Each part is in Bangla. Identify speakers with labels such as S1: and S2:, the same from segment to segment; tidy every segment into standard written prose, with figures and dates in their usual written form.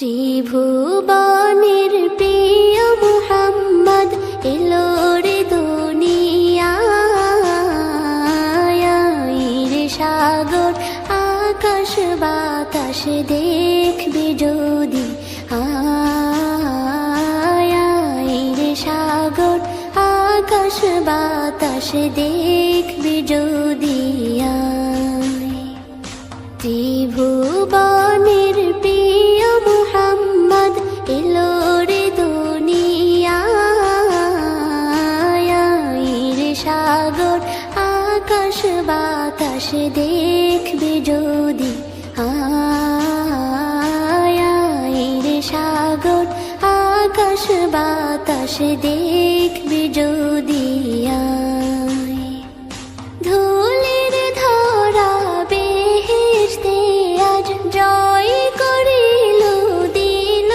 S1: ত্রিভুবনের প্রিয় মুহাম্মদ এলো রে দুনিয়ায় রে সাগর আকাশ বাতাস দেখবে যদি রে সাগর আকাশ বাতাস দেখবে যদি ত্রিভুবনের প্রিয় মুহাম্মদ এলো রে দুনিয়ায় রে সাগর আকাশ বাতাস দেখবে যদি রে সাগর আকাশ বাতাস দেখবে যদি ধুলির ধরা বেহেশতে আজ জয় করিল দিল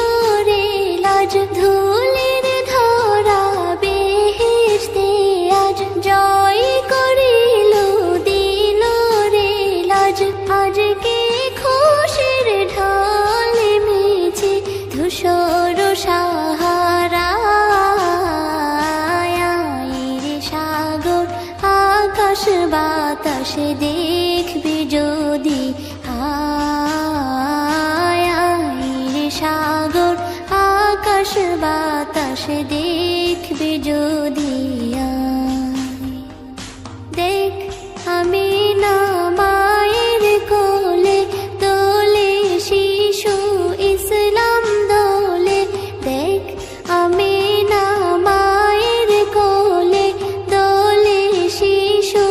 S1: রে লাজ ধুলির ধরা বেহেশতে আজ জয় করিল দিল রে লাজ আজকে খুশির ঢল মেছে ধূসর সাহারা রে সাগর আকাশ বাতাস দেখবে যদি রে সাগর আকাশ বাতাস দেখবে যদি দেখ আমি না মায়ের কোলে দোলে শিশু ইসলাম দোলে দেখ আমি না মায়ের কোলে দোলে শিশু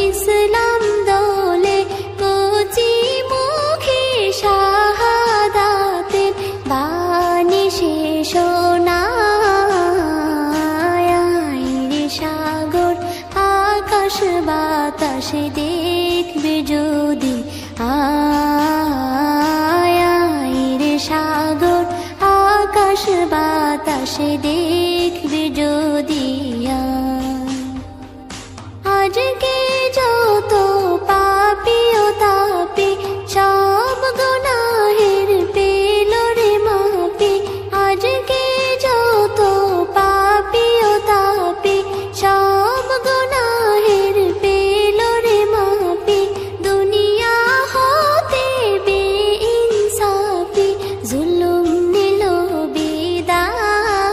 S1: ইসলাম দোলে কচি মুখে শাহাদাতের বাণী শেষ রে সাগর আকাশ বাতাস দেখবে যদি রে সাগর আকাশ বাতাস দেখবে যদি আজকে যত পাপী ও তাপী সব গুনাহের পেল রে মাপি আজকে যত পাপী ও তাপী সব গুনাহের পেল রে মাপি দুনিয়া হতে বেইনসাফি জুলুম নিল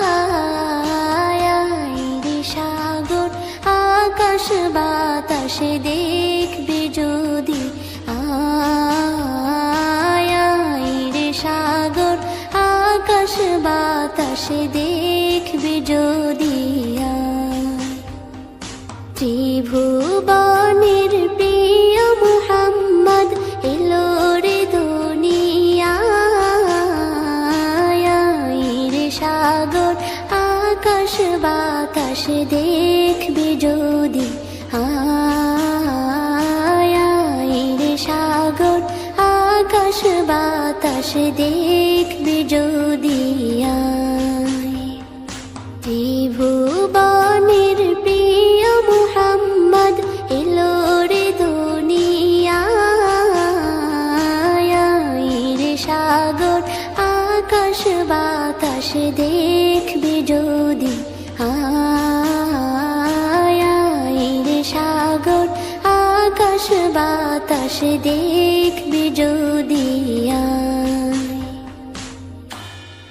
S1: বিদায় রে সাগর আকাশ বাতাস দেখবে যদি রে সাগর আকাশ বাতাস দেখবে যদি ত্রিভুবনের প্রিয় মুহাম্মদ এলো রে দুনিয়ায় রে সাগর আকাশ বাতাস দেখবে যদি রে সাগর আকাশ বাতাস দেখবে যদি ত্রিভুবনের প্রিয় মুহাম্মদ এলো রে দুনিয়ায় রে সাগর আকাশ বাতাস দেখবে যদি রে সাগর আকাশ বাতাস দেখবে যদি